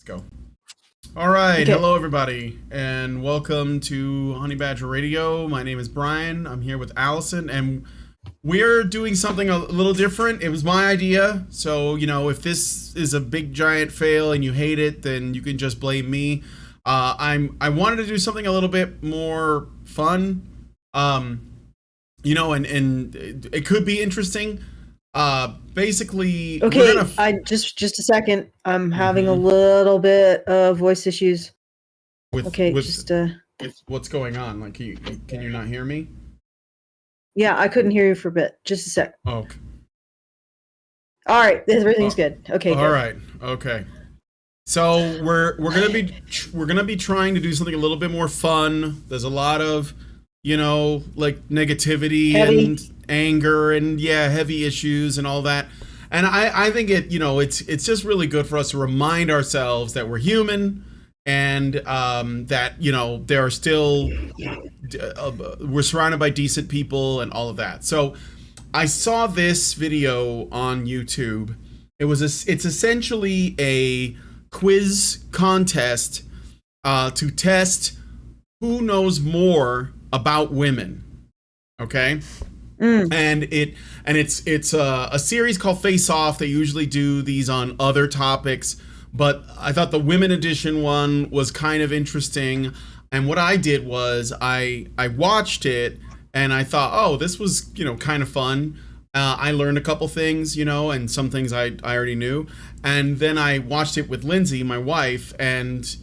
Go. All right. Okay. Hello, everybody, and welcome to Honey Badger Radio. My name is Brian. I'm here with Allison, and we're doing something a little different. It was my idea, so if this is a big giant fail and you hate it, then you can just blame me. I wanted to do something a little bit more fun, and it could be interesting. Basically, Okay, I just a second. I'm having a little bit of voice issues. with what's going on. Like, can you not hear me? Yeah, I couldn't hear you for a bit. Just a sec. Okay. All right, everything's good. Okay. All right. Okay. So we're gonna be trying to do something a little bit more fun. There's a lot of like negativity and anger and heavy issues and all that. And I think it's just really good for us to remind ourselves that we're human and that there are still we're surrounded by decent people and all of that. So I saw this video on YouTube. It's essentially a quiz contest to test who knows more about women. Okay. And it's a series called Face Off. They usually do these on other topics, but I thought the women edition one was kind of interesting. And what I did was I watched it and I thought, oh, this was kind of fun. I learned a couple things, and some things I already knew. And then I watched it with Lindsay, my wife, and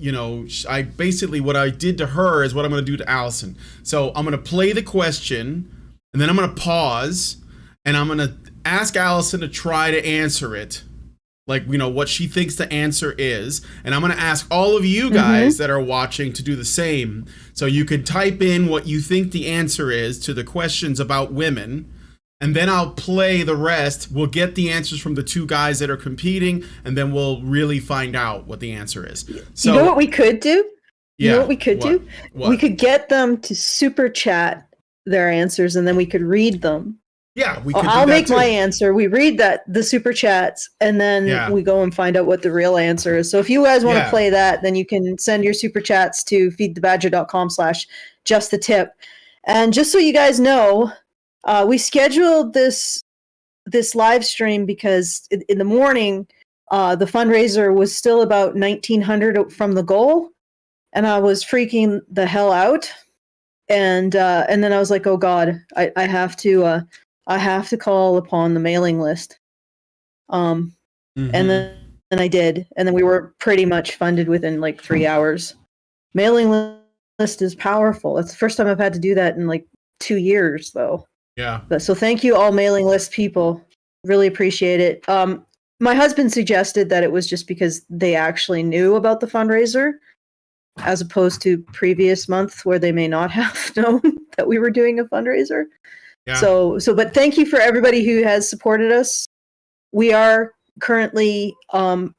I basically, what I did to her is what I'm going to do to Allison. So I'm going to play the question, and then I'm going to pause, and I'm going to ask Allison to try to answer it, like what she thinks the answer is. And I'm going to ask all of you guys that are watching to do the same. So you could type in what you think the answer is to the questions about women. And then I'll play the rest. We'll get the answers from the two guys that are competing, and then we'll really find out what the answer is. So, you know what we could do? Yeah, you know what we could do? What? We could get them to super chat their answers, and then we could read them. Yeah, we could. I'll do that make too. my answer. We read the super chats, and then we go and find out what the real answer is. So if you guys want to play that, then you can send your super chats to feedthebadger.com/justthetip. And just so you guys know, we scheduled this live stream because in the morning, the fundraiser was still about 1,900 from the goal, and I was freaking the hell out. And then I was like, oh God, I have to call upon the mailing list. And then I did, and then we were pretty much funded within like 3 hours. Mailing list is powerful. It's the first time I've had to do that in like 2 years, though. Yeah. So thank you all mailing list people. Really appreciate it. My husband suggested that it was just because they actually knew about the fundraiser, as opposed to previous months where they may not have known that we were doing a fundraiser. Yeah. But thank you for everybody who has supported us. We are currently at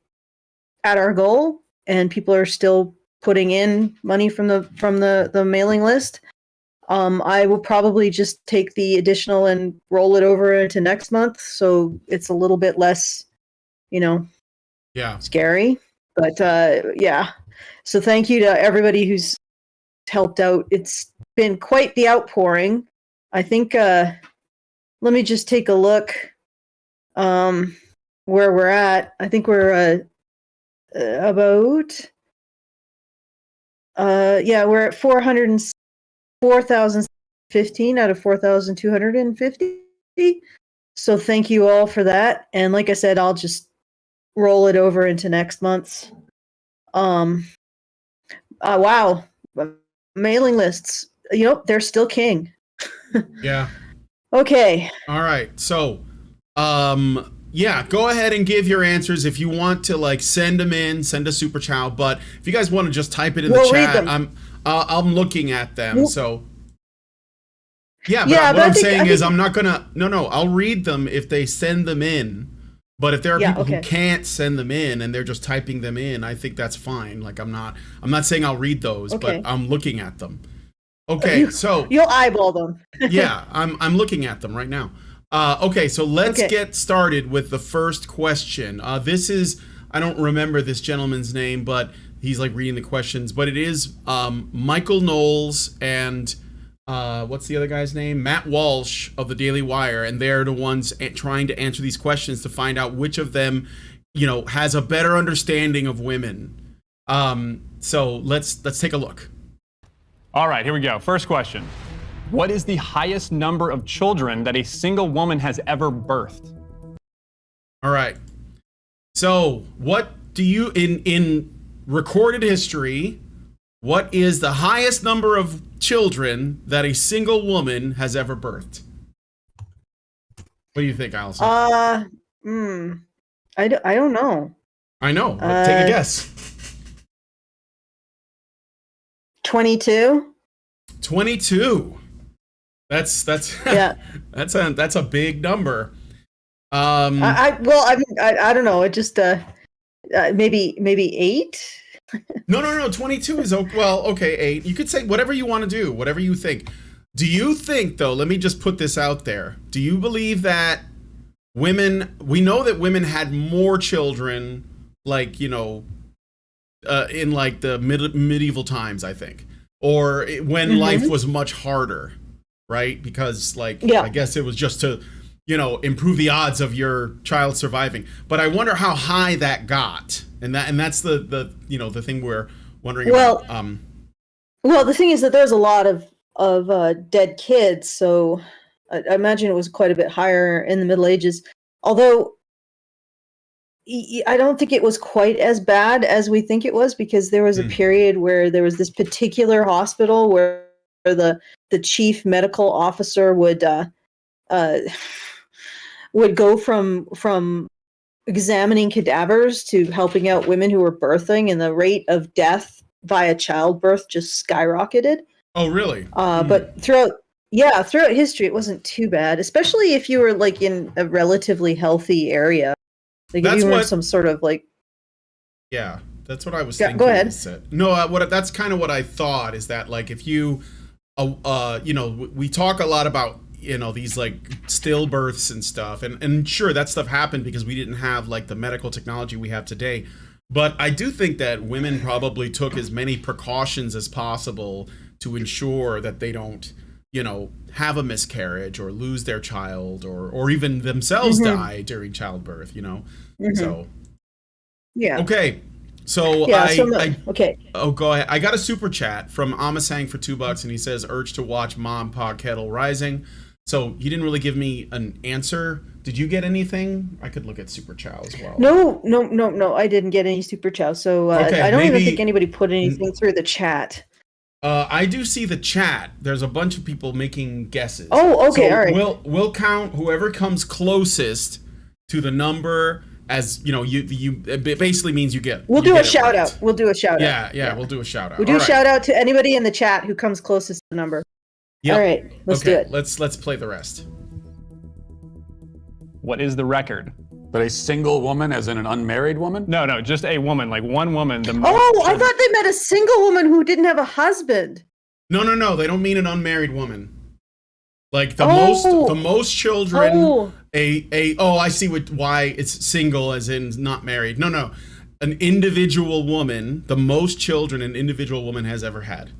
our goal, and people are still putting in money from the mailing list. I will probably just take the additional and roll it over into next month, so it's a little bit less, scary. But so thank you to everybody who's helped out. It's been quite the outpouring. I think. Let me just take a look. Where we're at. I think we're about. We're at 4,015 out of 4,250. So thank you all for that. And like I said, I'll just roll it over into next month's. Wow. Mailing lists. They're still king. Yeah. Okay. All right. So, go ahead and give your answers if you want to send them in, send a super chat. But if you guys want to just type it in the chat, I'm looking at them. So what I'm saying is I'm not gonna. No, I'll read them if they send them in. But if there are people who can't send them in and they're just typing them in, I think that's fine. Like I'm not saying I'll read those, but I'm looking at them. Okay, so you'll eyeball them. Yeah, I'm looking at them right now. Okay, so let's get started with the first question. This is I don't remember this gentleman's name, but he's like reading the questions. But it is Michael Knowles and what's the other guy's name? Matt Walsh of the Daily Wire, and they're the ones trying to answer these questions to find out which of them, has a better understanding of women. So let's take a look. All right, here we go. First question. What is the highest number of children that a single woman has ever birthed? All right. So what do you, in recorded history, what is the highest number of children that a single woman has ever birthed? What do you think, Allison? I don't know. I know. Take a guess. 22. 22. That's Yeah. that's a big number. I don't know. It just maybe 8. No. 22 is okay. 8. You could say whatever you want to do, whatever you think. Do you think, though? Let me just put this out there. Do you believe that women? We know that women had more children, like in like the medieval times, I think, or when life was much harder, right? Because I guess it was just to improve the odds of your child surviving. But I wonder how high that got, and that's the thing we're wondering about. Well, the thing is that there's a lot of dead kids, so I imagine it was quite a bit higher in the Middle Ages. Although I don't think it was quite as bad as we think it was, because there was a period where there was this particular hospital where the chief medical officer would go from examining cadavers to helping out women who were birthing, and the rate of death via childbirth just skyrocketed. Oh, really? But throughout history, it wasn't too bad, especially if you were like in a relatively healthy area. Like if you were in some sort of like. Yeah, that's what I was thinking. Go ahead. No, that's kind of what I thought, is that like if you, we talk a lot about these like stillbirths and stuff, and sure, that stuff happened because we didn't have like the medical technology we have today. But I do think that women probably took as many precautions as possible to ensure that they don't, have a miscarriage or lose their child, or even themselves die during childbirth, So yeah. Okay. So okay. Oh, go ahead. I got a super chat from Amasang for $2, and he says, urge to watch Mom Pa Kettle Rising. So he didn't really give me an answer. Did you get anything? I could look at super chow as well. No. I didn't get any super chow. So I don't even think anybody put anything through the chat. I do see the chat. There's a bunch of people making guesses. Oh, okay, so all right. We'll count whoever comes closest to the number. As it basically means you get. We'll do a shout out. We'll do a shout out. Yeah, we'll do a shout out. We'll do a shout out to anybody in the chat who comes closest to the number. Yep. All right, let's do it. Let's play the rest. What is the record? But a single woman, as in an unmarried woman? No, just a woman, like one woman. I thought they meant a single woman who didn't have a husband. No, they don't mean an unmarried woman. Like the most children. I see why it's single, as in not married. No, an individual woman, the most children an individual woman has ever had.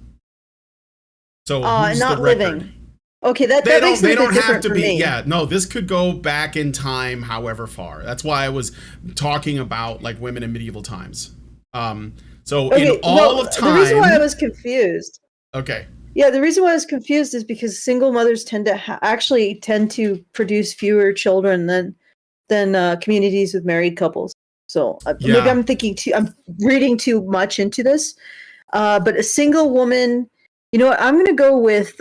So who's not the record? Living. Okay, that makes it a bit different for me. They don't have to be. Yeah, no, this could go back in time, however far. That's why I was talking about like women in medieval times. So in all of time. The reason why I was confused. Okay. Yeah, the reason why I was confused is because single mothers tend to produce fewer children than communities with married couples. So maybe I'm reading too much into this. But a single woman, I'm going to go with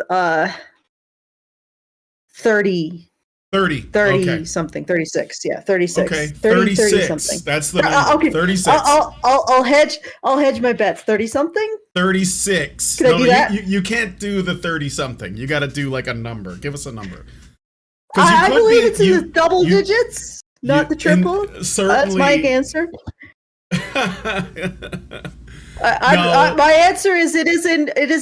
30 okay. Something, 36. Yeah, 36. Okay, 36 something. That's the number. Okay. 36. I'll hedge my bets. 30 something? 36. Can I do that? You can't do the 30 something. You got to do like a number. Give us a number. I believe it's in the double digits, not the triple. Certainly. That's my answer. My answer is it is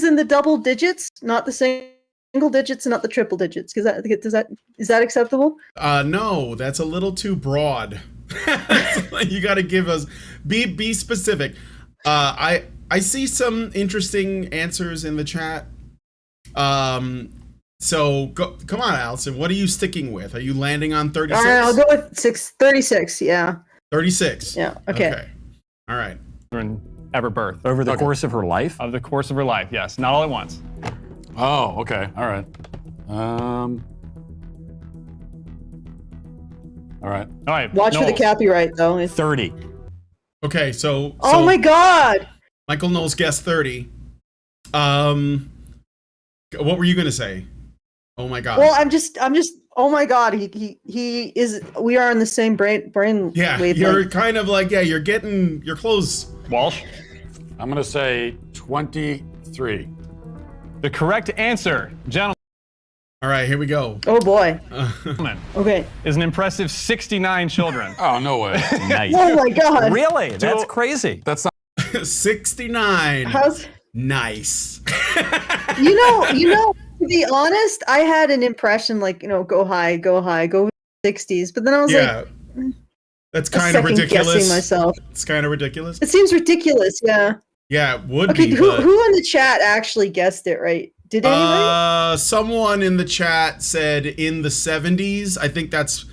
in the double digits, not the single digits, and not the triple digits. Is that acceptable? No, that's a little too broad. You got to give us be specific. I see some interesting answers in the chat. So come on, Allison. What are you sticking with? Are you landing on 36? All right, I'll go with 36. Yeah. 36. Yeah. Okay. All right. Children ever birth. Over the course of her life? Of the course of her life, yes. Not all at once. Oh, okay. All right. All right. All right. Watch for the Knowles. copyright though. 30. Okay, so Oh my God. Michael Knowles guessed 30. What were you gonna say? Oh my God. Well, I'm just. Oh my God. He is. We are in the same brain yeah, wavelength. you're kind of like you're close. Walsh. I'm going to say 23. The correct answer, gentlemen, All right, here we go. Oh boy. Okay. is an impressive 69 children. Oh, no way. Nice. Oh my God. Really? That's crazy. That's not. 69. How's? Nice. You know. To be honest, I had an impression like go high, go 60s, but then I was Yeah. That's kind of second ridiculous. guessing myself. It's kind of ridiculous. It seems ridiculous. Yeah. Yeah, it would Okay. be. Who but, in the chat actually guessed it right? Did anybody? Someone in the chat said in the 70s. I think that's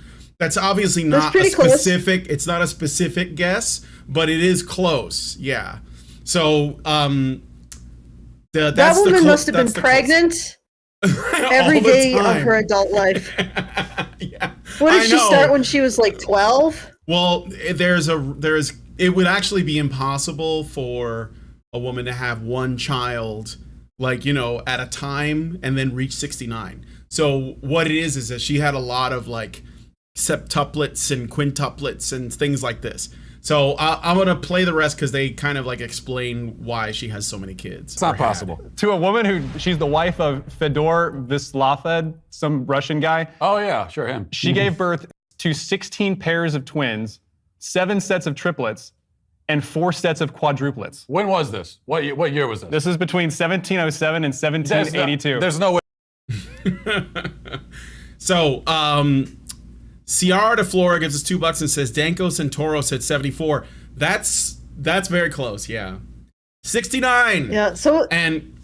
obviously not a pretty close. specific. It's not a specific guess, but it is close. Yeah. So That woman must have been pregnant every day of her her. adult life. Yeah. What did I she know. start when she was like 12? Well, it would actually be impossible for a woman to have one child, like, at a time and then reach 69. So what it is that she had a lot of like septuplets and quintuplets and things like this. So I'm going to play the rest because they kind of like explain why she has so many kids. It's not possible. To a woman she's the wife of Fedor Vislaved, some Russian guy. Oh, yeah. Sure, him. She gave birth to 16 pairs of twins, 7 sets of triplets, and 4 sets of quadruplets. When was this? What year was this? This is between 1707 and 1782. There's no way. So, Ciara de Flora gives us $2 and says Danko Santoro said 74. That's very close. Yeah, 69. Yeah. So And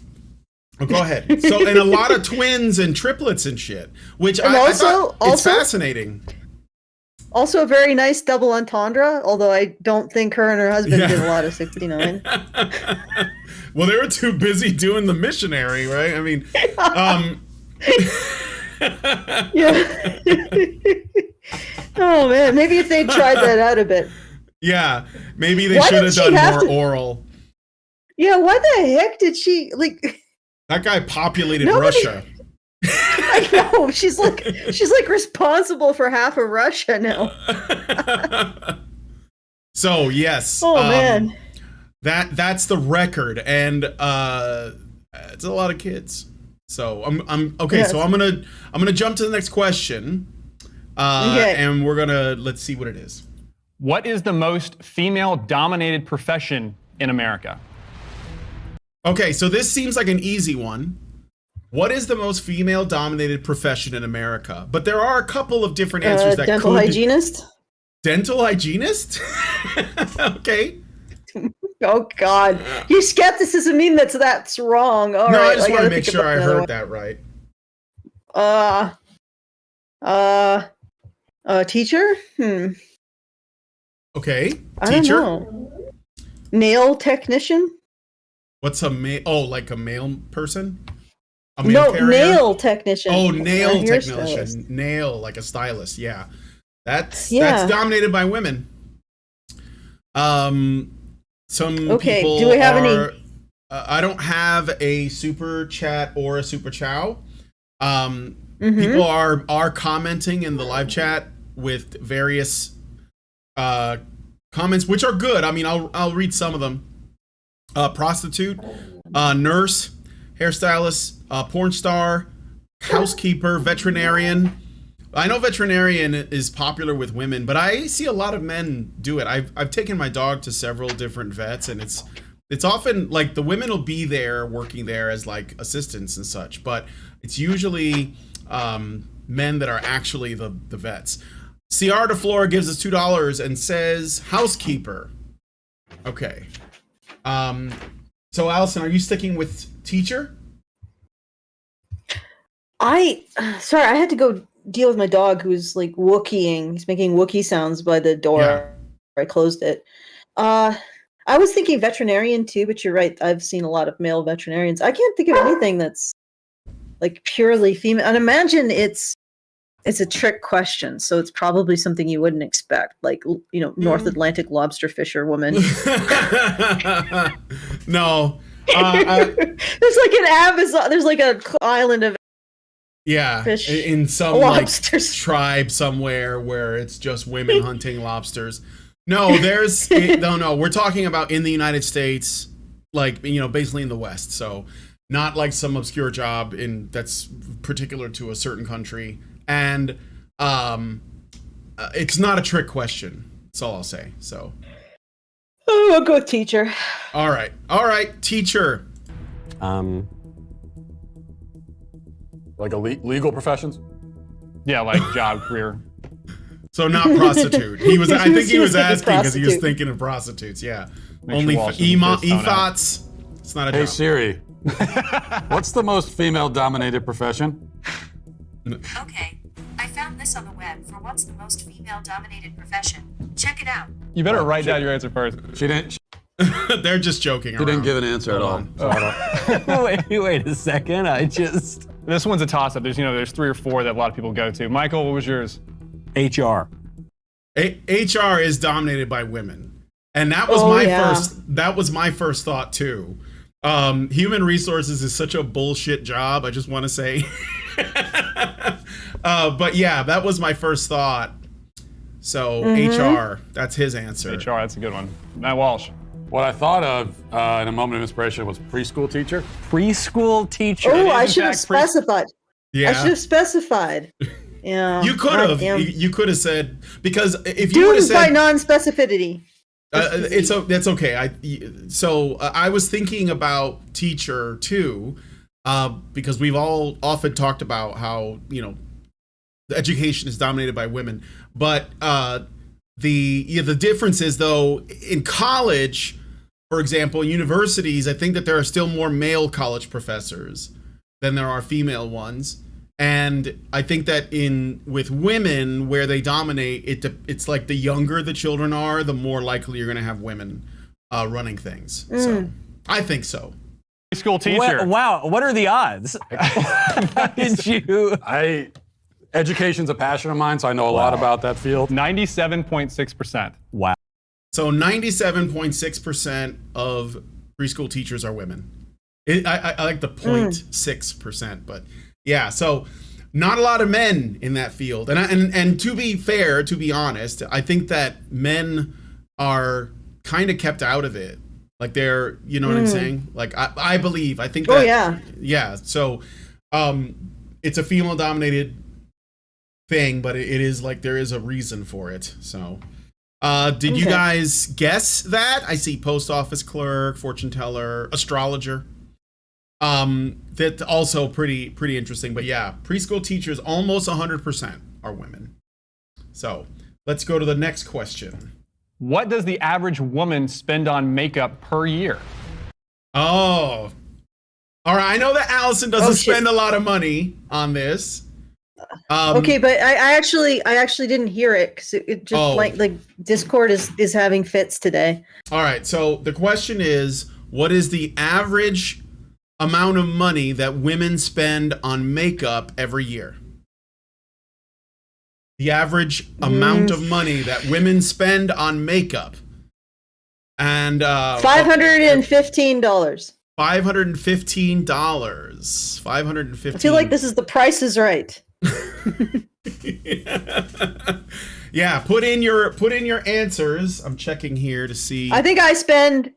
go ahead. So, and a lot of twins and triplets and shit, which And I thought it's also- fascinating. also a very nice double entendre, although I don't think her and her husband did a lot of 69. Well, they were too busy doing the missionary, right? I mean, Yeah. Oh man, maybe if they tried that out a bit. yeah, maybe they Why should did have she done have more to- oral. Yeah, why the heck did she like? That guy populated Nobody- Russia. I know she's like responsible for half of Russia now. So yes. Oh man. That's the record, and it's a lot of kids. So I'm okay. Yes. So I'm gonna jump to the next question, Okay. and let's see what it is. What is the most female-dominated profession in America? Okay, so this seems like an easy one. What is the most female-dominated profession in America? But there are a couple of different answers that Dental could. hygienist. Dental hygienist? Okay. Oh God, your skepticism mean that's wrong. All No, right, I just want gotta to make think sure about I another heard one. that right. Teacher? Okay. I don't Teacher? know. Nail technician? What's a male? Oh, like a male person? A mail No, carrier? nail technician. Oh, nail A hairstylist. technician. Nail, like a stylist. Yeah. That's Yeah. dominated by women. Some Okay, people do we have any- I don't have a super chat or a super chow. Mhm. People are commenting in the live chat with various comments, which are good. I mean, I'll read some of them. Prostitute, nurse, hairstylist, porn star, housekeeper, veterinarian. I know veterinarian is popular with women, but I see a lot of men do it. I've taken my dog to several different vets, and it's often like the women will be there working there as like assistants and such, but it's usually men that are actually the vets. Ciara DeFlora gives us $2 and says housekeeper. Okay. So Allison, are you sticking with teacher? Sorry, I had to go deal with my dog who's like Wookieing. He's making Wookiee sounds by the door. Yeah. I closed it. I was thinking veterinarian too, but you're right. I've seen a lot of male veterinarians. I can't think of anything that's like purely female. And imagine it's a trick question, so it's probably something you wouldn't expect, like North Atlantic lobster fisher woman. No. There's like an Amazon. There's like an island of fish, in some lobsters. like tribe somewhere where it's just women hunting lobsters. No, there's no. We're talking about in the United States, like basically in the West. So not like some obscure job that's particular to a certain country. And it's not a trick question. That's all I'll say. So. Oh, I'll go with teacher. All right, teacher. Like legal professions? Yeah, like job, career. So not prostitute. I think he was asking because he was prostitute. thinking of prostitutes. Yeah. Make Only sure Walsh doesn't get his phone out. EFOTs. It's not a Hey job. Siri, what's the most female-dominated profession? Okay, I found this on the web for what's the most female-dominated profession. Check it out. You better write down your answer first. She didn't. They're just joking She around. didn't give an answer at all. on. So I don't- wait a second. This one's a toss-up. There's 3 or 4 that a lot of people go to. Michael, what was yours? HR. HR is dominated by women. And that was my first thought too. Human resources is such a bullshit job, I just want to say. But yeah, that was my first thought. So HR, that's his answer. HR, that's a good one. Matt Walsh. What I thought of in a moment of inspiration was preschool teacher. Preschool teacher. Oh, is, I in should have fact, pre- specified. Yeah. I should have specified. Yeah. You could have. goddamn. You could have said, because if you would have Doomed by said non-specificity. that's okay. I was thinking about teacher too, because we've all often talked about how the education is dominated by women, but the difference is though in college, for example, universities, I think that there are still more male college professors than there are female ones. And I think that with women, where they dominate, it's like the younger the children are, the more likely you're going to have women running things. So I think so. Preschool teacher. Wow, what are the odds? How did you? Education's a passion of mine, so I know a lot about that field. 97.6%. Wow. So 97.6% of preschool teachers are women. I like the 0.6%, but yeah, so not a lot of men in that field. And to be fair, to be honest, I think that men are kind of kept out of it. Like they're, you know what I'm saying? Like I think that. Oh yeah. Yeah. So it's a female dominated thing, but it is like there is a reason for it. So did you guys guess that? I see post office clerk, fortune teller, astrologer. That's also pretty interesting. But yeah, preschool teachers, almost 100% are women. So let's go to the next question. What does the average woman spend on makeup per year? Oh, all right. I know that Allison doesn't spend a lot of money on this. Okay, but I actually didn't hear it because it just like Discord is having fits today. All right. So the question is, what is the average amount of money that women spend on makeup every year? The average amount of money that women spend on makeup. And $515. $515. $515. I feel like this is The Price is Right. Yeah, put in your answers. I'm checking here to see. I think I spend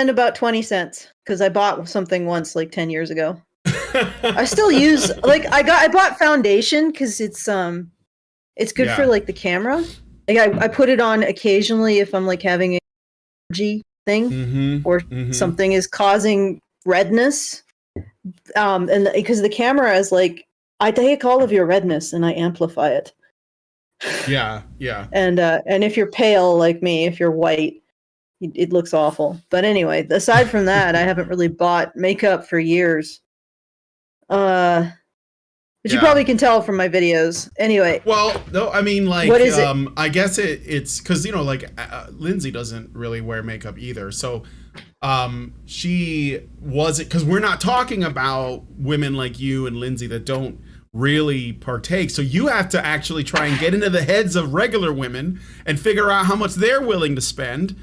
about 20 cents because I bought something once like 10 years ago. I still use I bought foundation because it's good for like the camera. Like I put it on occasionally if I'm like having an allergy thing or something is causing redness. And because the camera is like I take all of your redness and I amplify it. Yeah, yeah. And if you're pale like me, if you're white, it looks awful. But anyway, aside from that, I haven't really bought makeup for years. But you Yeah. probably can tell from my videos. Anyway, Well, no, I mean, like, What is it? I guess it's because like Lindsay doesn't really wear makeup either, so she wasn't, because we're not talking about women like you and Lindsay that don't really partake. So you have to actually try and get into the heads of regular women and figure out how much they're willing to spend.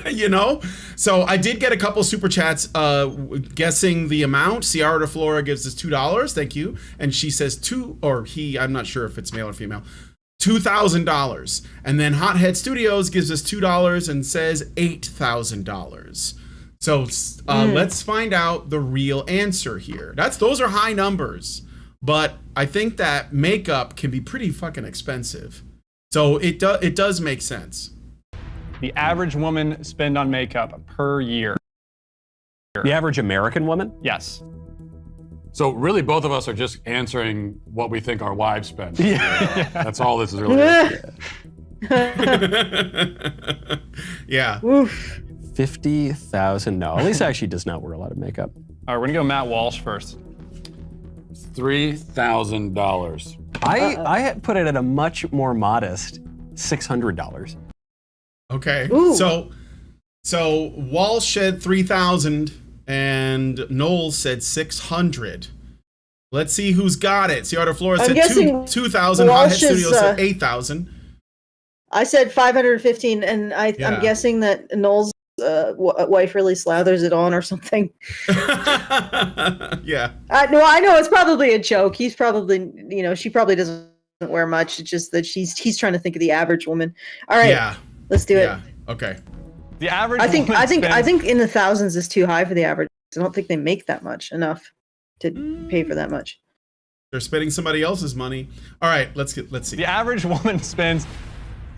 You know, so I did get a couple super chats guessing the amount. Ciara de Flora gives us $2, thank you, and she says I'm not sure if it's male or female, $2,000. And then Hothead Studios gives us $2 and says $8,000. So let's find out the real answer here. Those are high numbers, but I think that makeup can be pretty fucking expensive, so it does make sense. The average woman spend on makeup per year. The average American woman? Yes. So really, both of us are just answering what we think our wives spend. Yeah. That's all this is really. Yeah. oof. 50,000. No, Elisa actually does not wear a lot of makeup. All right, we're gonna go Matt Walsh first. $3,000. I had put it at a much more modest $600. Okay. Ooh. So Walsh said 3,000 and Noel said 600. Let's see who's got it. Ciara Flora I'm said guessing 2,000. Hothead Walsh's, Studios said 8,000. I said 515, and I'm Yeah. guessing that Noel's wife really slathers it on or something. Yeah. No, I know it's probably a joke. He's probably, she probably doesn't wear much. It's just that he's trying to think of the average woman. All right, Yeah. let's do it. Yeah. Okay. The average I think woman spends, in the thousands is too high for the average. I don't think they make that much enough to pay for that much. They're spending somebody else's money. All right, let's see. the average woman spends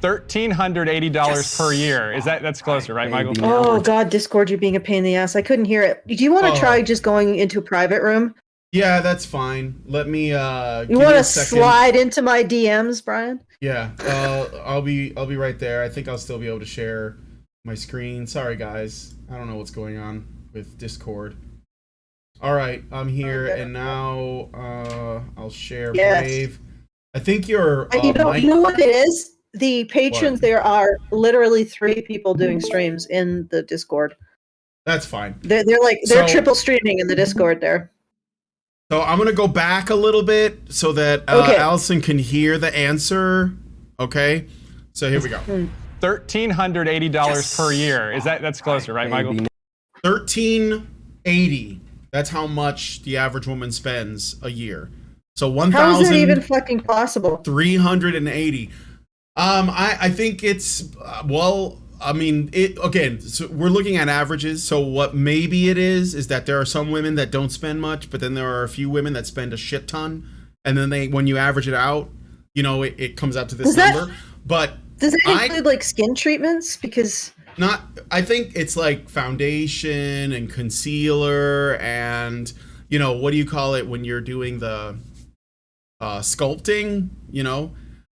$1,380 per year. That's closer, right, Michael? Maybe. Oh God, Discord, you're being a pain in the ass. I couldn't hear it. Do you want to try just going into a private room? Yeah, that's fine. Let me You give me want a to second. slide into my DMs, Brian? Yeah. I'll be right there. I think I'll still be able to share my screen. Sorry guys. I don't know what's going on with Discord. All right, I'm here, and now I'll share Brave. I think you're. You know what it is? The patrons. What? There are literally 3 people doing streams in the Discord. That's fine. They're So- triple streaming in the Discord there. So I'm gonna go back a little bit so that Okay. Allison can hear the answer. Okay. So here we go. $1,380 per year. That's closer, right, Michael? Maybe. $1,380. That's how much the average woman spends a year. So How is that even fucking possible? 1,380. I think it's so we're looking at averages. So what maybe it is that there are some women that don't spend much, but then there are a few women that spend a shit ton, and then when you average it out, it comes out to this number. But Does that include like skin treatments? Because I think it's like foundation and concealer and what do you call it when you're doing the sculpting?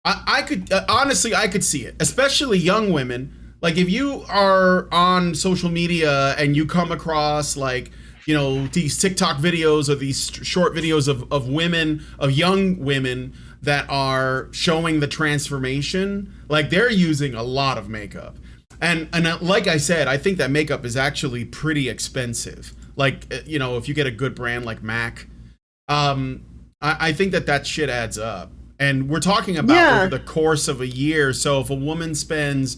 I could honestly I could see it, especially young women. Like if you are on social media and you come across like these TikTok videos or these short videos of young women that are showing the transformation, like they're using a lot of makeup. And like I said, I think that makeup is actually pretty expensive. Like, if you get a good brand like MAC, I think that shit adds up. And we're talking about over the course of a year. So if a woman spends,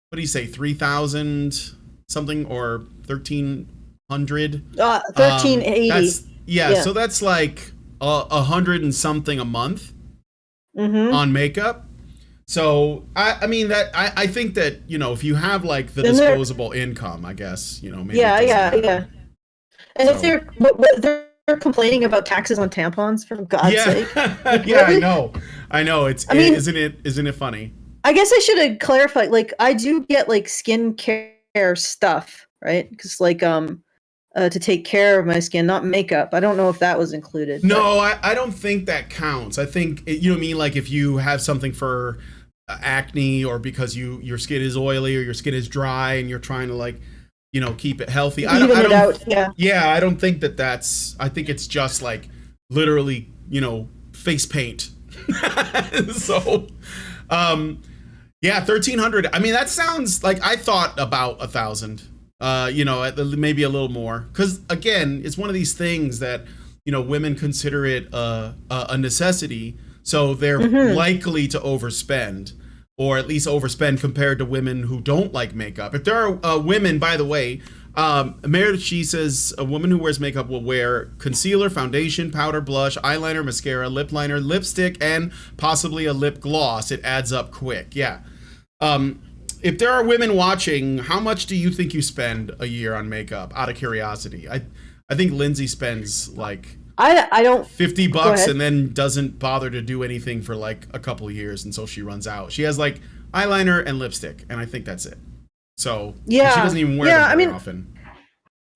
what do you say, 3,000 something or 1,300? 1,380. So that's like 100 and something a month on makeup. So I mean that I think that if you have like the disposable income, I guess maybe yeah. And if they're complaining about taxes on tampons, for God's sake. Like, yeah, really? I know. Isn't it funny? I guess I should have clarified. Like I do get like skincare stuff, right? Because like to take care of my skin, not makeup. I don't know if that was included. No, I don't think that counts. I think you know what I mean. Like if you have something for acne, or because your skin is oily or your skin is dry, and you're trying to like, you know, keep it healthy. I don't. Out, yeah. Yeah, I don't think that's. I think it's just like literally, you know, face paint. So, yeah, 1,300. I mean, that sounds like I thought about 1,000. You know, maybe a little more, because again, it's one of these things that, you know, women consider it a necessity, so they're likely to overspend, or at least overspend compared to women who don't like makeup. If there are women, by the way, Meredith, she says a woman who wears makeup will wear concealer, foundation, powder, blush, eyeliner, mascara, lip liner, lipstick, and possibly a lip gloss. It adds up quick. Yeah. If there are women watching, how much do you think you spend a year on makeup? Out of curiosity, I think Lindsay spends like I don't $50 and then doesn't bother to do anything for like a couple of years until she runs out. She has like eyeliner and lipstick, and I think that's it. So yeah, she doesn't even wear them very often.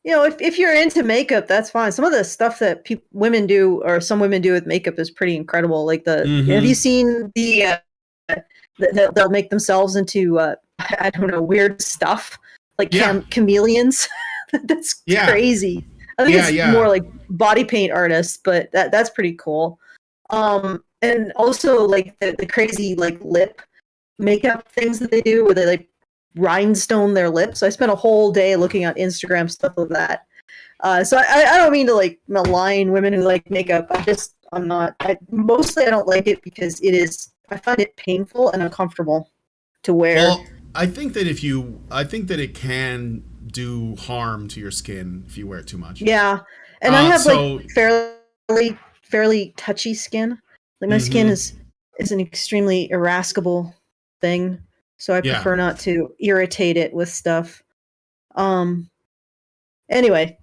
You know, if you're into makeup, that's fine. Some of the stuff that women do, or some women do with makeup, is pretty incredible. Like have you seen they'll make themselves into I don't know, weird stuff like chameleons. That's crazy. I think it's more like body paint artists, but that's pretty cool. And also like the crazy like lip makeup things that they do, where they like rhinestone their lips. I spent a whole day looking at Instagram stuff of that. So I don't mean to like malign women who like makeup. Mostly I don't like it because I find it painful and uncomfortable to wear. Well, I think that it can do harm to your skin if you wear it too much. Yeah. And I have like fairly touchy skin. Like my skin is an extremely irascible thing. So I prefer not to irritate it with stuff. Anyway,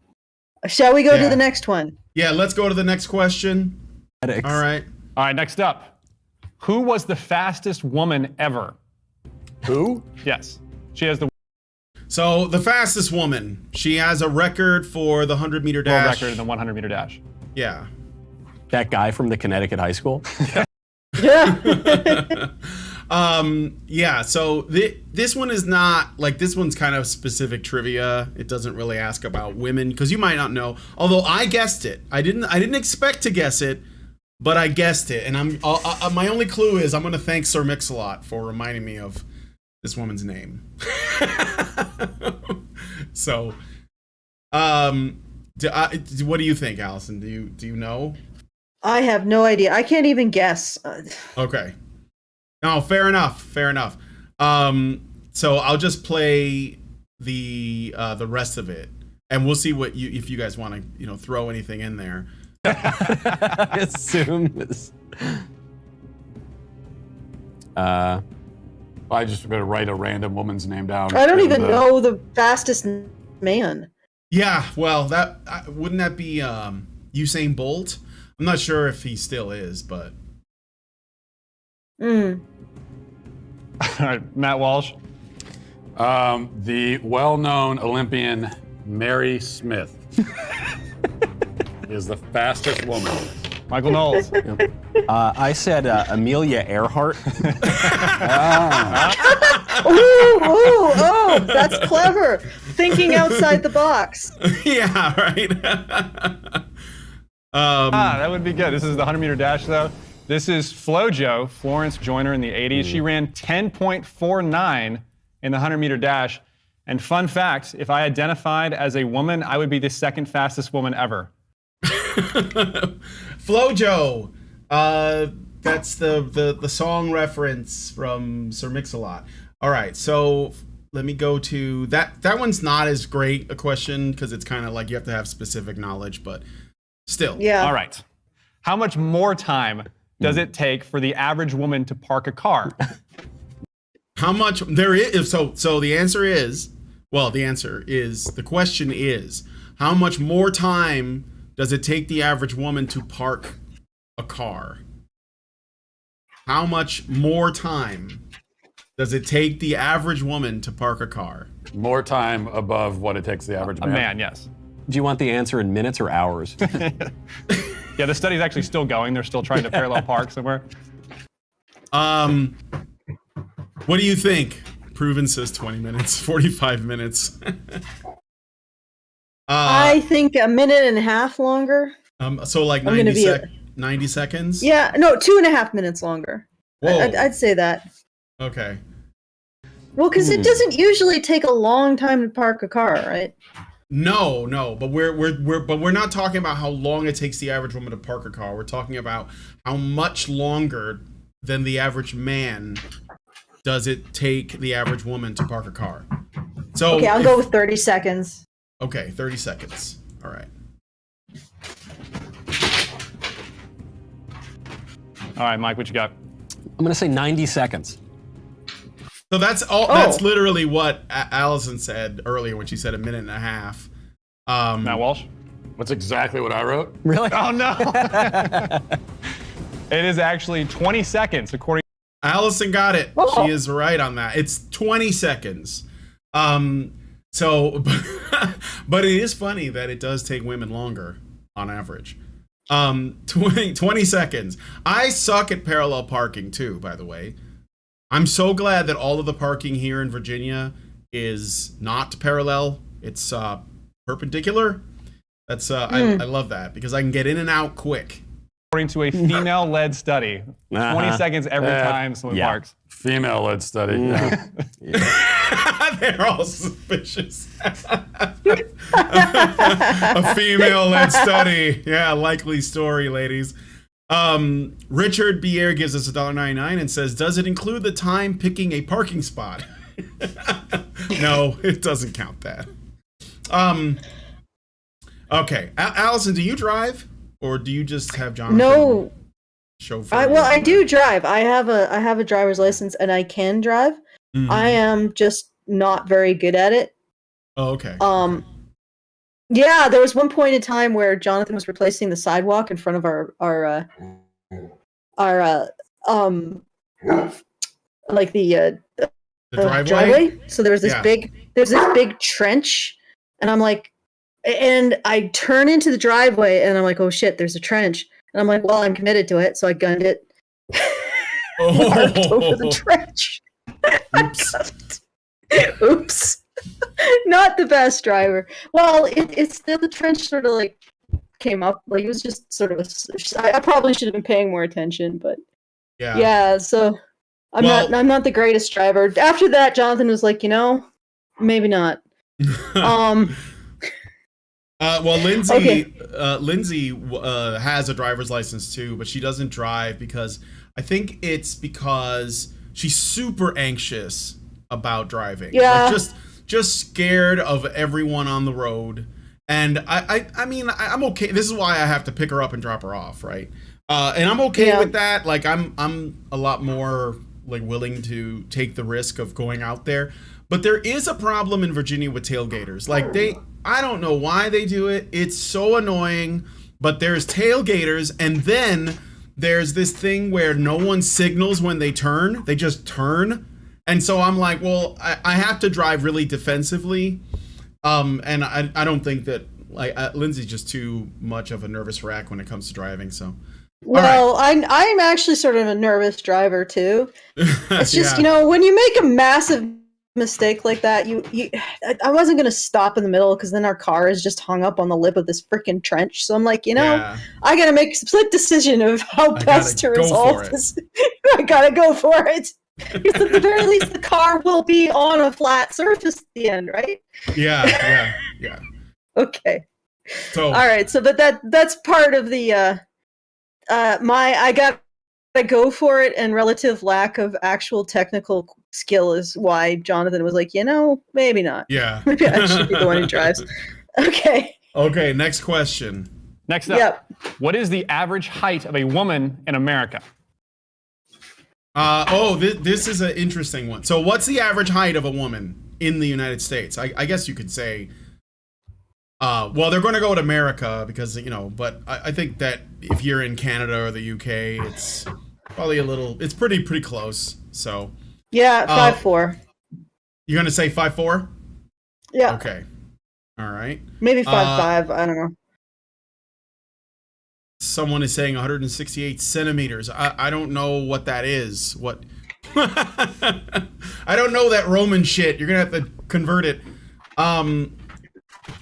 shall we go to the next one? Yeah, let's go to the next question. All right. All right, next up. Who was the fastest woman ever? Who? Yes. She has the So the fastest woman, she has a record for the 100-meter dash. world record in the 100-meter dash. Yeah. That guy from the Connecticut high school? Yeah. Yeah, so this one is not, like, this one's kind of specific trivia. It doesn't really ask about women, because you might not know. Although I guessed it. I didn't expect to guess it, but I guessed it. And my only clue is I'm going to thank Sir Mix-a-Lot for reminding me of this woman's name. So, what do you think, Allison? Do you know? I have no idea. I can't even guess. Okay. No, fair enough. So I'll just play the rest of it, and we'll see if you guys want to throw anything in there. I assume this. I just going to write a random woman's name down. I don't even know the fastest man. Yeah, well, wouldn't that be Usain Bolt? I'm not sure if he still is, but. All right, Matt Walsh. The well-known Olympian Mary Smith is the fastest woman. Michael Knowles. I said Amelia Earhart. Oh, that's clever. Thinking outside the box. Yeah, right. That would be good. This is the 100-meter dash, though. This is FloJo, Florence Joyner in the 80s. She ran 10.49 in the 100-meter dash. And fun fact, if I identified as a woman, I would be the second fastest woman ever. FloJo. That's the song reference from Sir Mix-a-Lot. All right, so let me go to that. That one's not as great a question because it's kind of like you have to have specific knowledge, but still. Yeah. All right. How much more time does it take for the average woman to park a car? How much there is? So the answer is, the question is, how much more time does it take the average woman to park a car? How much more time does it take the average woman to park a car? More time above what it takes the average man. A man, yes. Do you want the answer in minutes or hours? Yeah, the study's actually still going. They're still trying to parallel park somewhere. What do you think? Proven says 20 minutes, 45 minutes. I think a minute and a half longer. So like I'm gonna 90 seconds? Yeah, no, 2.5 minutes longer. Whoa. I'd say that. Okay. Well, because it doesn't usually take a long time to park a car, right? No, but we're not talking about how long it takes the average woman to park a car. We're talking about how much longer than the average man does it take the average woman to park a car. So Okay, I'll go with 30 seconds. Okay, 30 seconds. All right. All right, Mike, what you got? I'm going to say 90 seconds. So that's all. That's literally what Allison said earlier when she said a minute and a half. Matt Walsh? That's exactly what I wrote. Really? Oh, no. It is actually 20 seconds, according. Allison got it. She is right on that. It's 20 seconds. So, but it is funny that it does take women longer on average. 20 seconds. I suck at parallel parking too, by the way. I'm so glad that all of the parking here in Virginia is not parallel. It's perpendicular. That's I love that because I can get in and out quick. According to a female-led study, 20 seconds every time someone parks. Female-led study. They're all suspicious. A female-led study. Yeah, likely story, ladies. Richard Bier gives us $1.99 and says, does it include the time picking a parking spot? No, it doesn't count that. Okay, Allison, do you drive? Or do you just have Jonathan? No. Chauffeur? I do drive. I have a driver's license and I can drive. Mm-hmm. I am just not very good at it. Oh, okay. Yeah, there was one point in time where Jonathan was replacing the sidewalk in front of our like the driveway. So there was this big trench, and I'm like, and I turn into the driveway, and I'm like, oh shit, there's a trench, and I'm like, well, I'm committed to it, so I gunned it. Parked over the trench. Oops. Oops. Not the best driver. Well, it's the trench sort of like came up. Like it was just sort of I probably should have been paying more attention, but yeah. So I'm not the greatest driver. After that, Jonathan was like, maybe not. Well, Lindsay has a driver's license too, but she doesn't drive because I think it's because she's super anxious about driving. Yeah. Like just scared of everyone on the road. And I mean, I'm okay. This is why I have to pick her up and drop her off, right? And I'm okay with that. Like I'm a lot more like willing to take the risk of going out there. But there is a problem in Virginia with tailgaters. Like I don't know why they do it. It's so annoying. But there's tailgaters, and then there's this thing where no one signals when they turn. They just turn. And so I'm like, well, I have to drive really defensively. And I don't think that Lindsay's just too much of a nervous wreck when it comes to driving. So, well, right. I'm actually sort of a nervous driver too. It's just when you make a massive mistake like that, I wasn't gonna stop in the middle because then our car is just hung up on the lip of this freaking trench. So I'm like, I gotta make a split decision of how best to resolve this. I gotta go for it. Because at the very least, the car will be on a flat surface at the end, right? Yeah. Okay. So all right. So, but that's part of the I gotta go for it, and relative lack of actual technical skill is why Jonathan was like, maybe not. Yeah. Maybe I should be the one who drives. Okay. Okay. Next question. Next up, what is the average height of a woman in America? This is an interesting one. So what's the average height of a woman in the United States? I guess you could say, well, they're going to go with America because, but I think that if you're in Canada or the UK, it's probably it's pretty close. So yeah, 5'4". You're going to say 5'4"? Yeah. Okay. All right. Maybe 5'5". I don't know. Someone is saying 168 centimeters. I don't know what that is. What? I don't know that Roman shit. You're gonna have to convert it.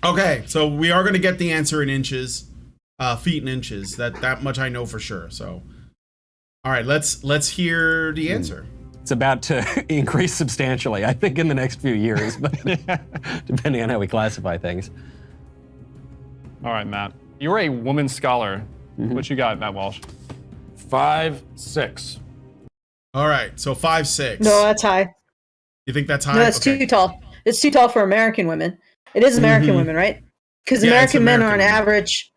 Okay, so we are gonna get the answer in inches, feet and inches. That much I know for sure. So, all right, let's hear the answer. It's about to increase substantially, I think, in the next few years, but depending on how we classify things. All right, Matt. You're a woman scholar. What you got, Matt Walsh? 5'6". All right, so 5'6". No, that's high. You think that's high? No, that's too tall. It's too tall for American women. It is American women, right? Because Yeah, American it's men are on American women. average.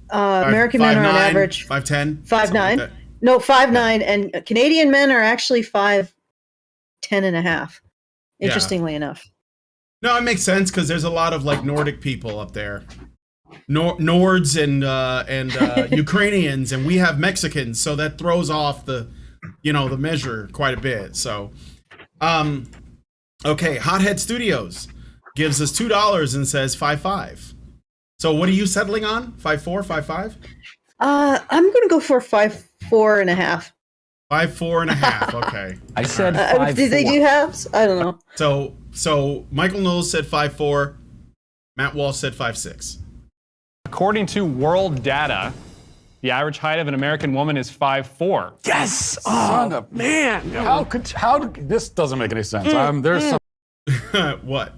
American men are on average 5'10", 5'9". No, 5'9", and Canadian men are actually 5'10 and a half. Interestingly enough. No, it makes sense because there's a lot of like Nordic people up there, Nords and Ukrainians, and we have Mexicans, so that throws off the measure quite a bit. So, okay, Hothead Studios gives us $2 and says 5'5". So what are you settling on? 5'4", 5'5"? I'm gonna go for 5'4 and a half. 5'4" and a half. Okay. I said 5'4". Did they do halves? I don't know. So Michael Knowles said 5'4". Matt Walsh said 5'6". According to world data, the average height of an American woman is 5'4". Yes! Son Oh, of- man! This doesn't make any sense. There's some. What?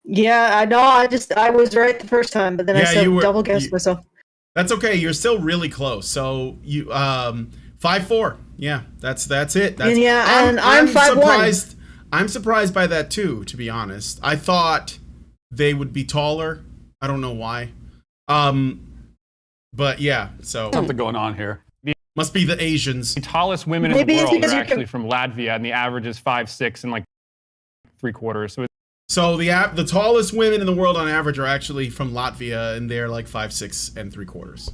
Yeah, I know. I was right the first time, but then I said double guessed myself. That's okay. You're still really close. So you 5'4". Yeah, that's it. That's, and I'm 5'1". I'm surprised by that too, to be honest. I thought they would be taller. I don't know why. But yeah, so Something going on here. must be the Asians. The tallest women Maybe in the it's world because are you actually from Latvia, and the average is 5'6" and like 3/4. So the tallest women in the world on average are actually from Latvia, and they're like 5'6" and 3/4.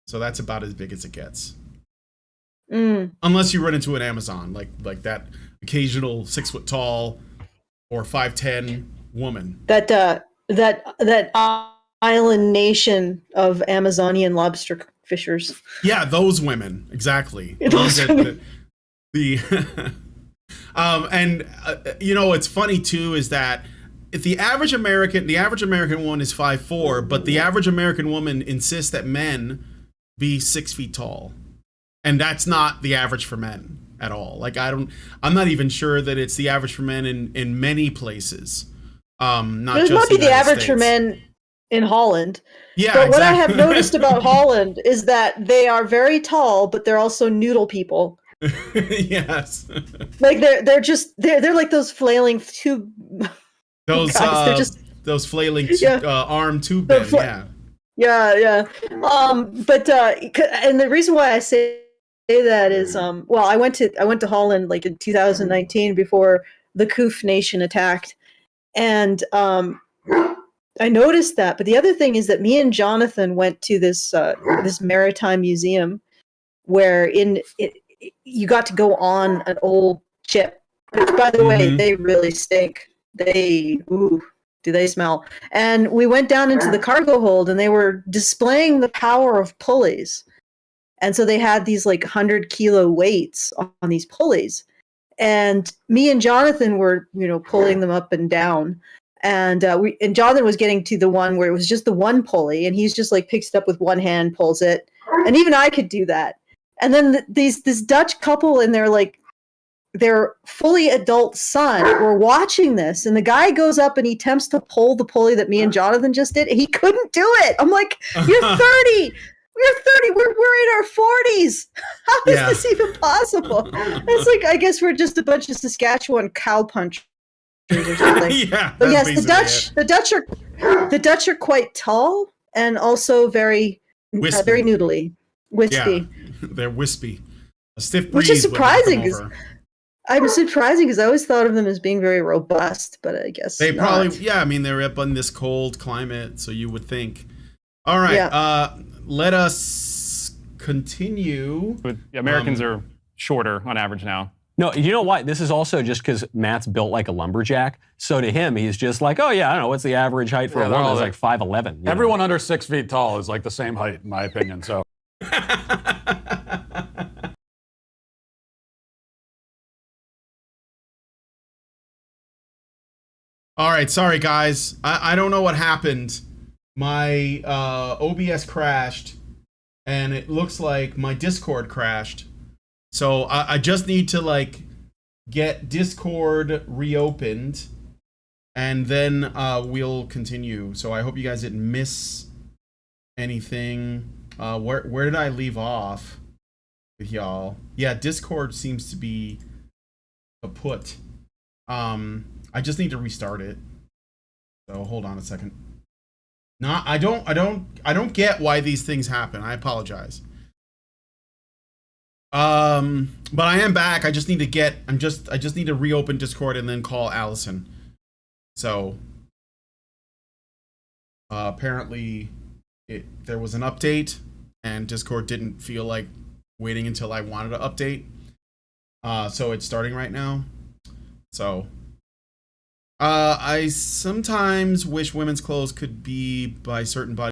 So that's about as big as it gets. Unless you run into an Amazon, like that occasional 6 foot tall or 5'10" woman. That island nation of Amazonian lobster fishers. Yeah, those women exactly. Those women. And what's funny too is that if the average American one is 5'4", but the average American woman insists that men be 6 feet tall, and that's not the average for men at all. Like I'm not even sure that it's the average for men in many places. Not It just might be the United average for States. men in Holland. Yeah, But what I exactly. have noticed about Holland is that they are very tall, but they're also noodle people. Yes. Like they're like those flailing tube. Those guys, they're just those flailing arm tube They're men. Yeah. Yeah. And the reason why I say that is I went to Holland like in 2019 before the Koof Nation attacked, and I noticed that. But the other thing is that me and Jonathan went to this maritime museum where you got to go on an old ship. Which, by the way, they really stink. Do they smell? And we went down into the cargo hold, and they were displaying the power of pulleys. And so they had these like 100-kilo weights on these pulleys. And me and Jonathan were, pulling them up and down. And Jonathan was getting to the one where it was just the one pulley, and he's just like picks it up with one hand, pulls it. And even I could do that. And then this Dutch couple and their fully adult son were watching this, and the guy goes up and he attempts to pull the pulley that me and Jonathan just did. He couldn't do it. I'm like, you're 30. We're 30. We're in our 40s. How is this even possible? It's like, I guess we're just a bunch of Saskatchewan cow punchers or something. Yeah. But yes, basically the Dutch are quite tall and also very Wispy. very noodly, wispy. Yeah, they're wispy. A stiff breeze. Which is would knock them surprising, 'cause over. I'm surprising because I always thought of them as being very robust, but I guess They not. probably, I mean, they're up in this cold climate, so you would think. All right, Yeah. let us continue. Americans are shorter on average now. No, you know why? This is also just because Matt's built like a lumberjack. So to him, he's just like, oh yeah, I don't know, what's the average height for Yeah, a they're woman? all It's like 5'11". you know? Everyone under 6 feet tall is like the same height, in my opinion. So All right, sorry guys. I don't know what happened. My OBS crashed, and it looks like my Discord crashed. So I just need to like get Discord reopened, and then we'll continue. So I hope you guys didn't miss anything. Where did I leave off with y'all? Yeah, Discord seems to be kaput. I just need to restart it. So hold on a second. I don't get why these things happen. I apologize. But I am back. I just need to I just need to reopen Discord and then call Allison. So apparently there was an update and Discord didn't feel like waiting until I wanted to update. So it's starting right now. So I sometimes wish women's clothes could be by certain body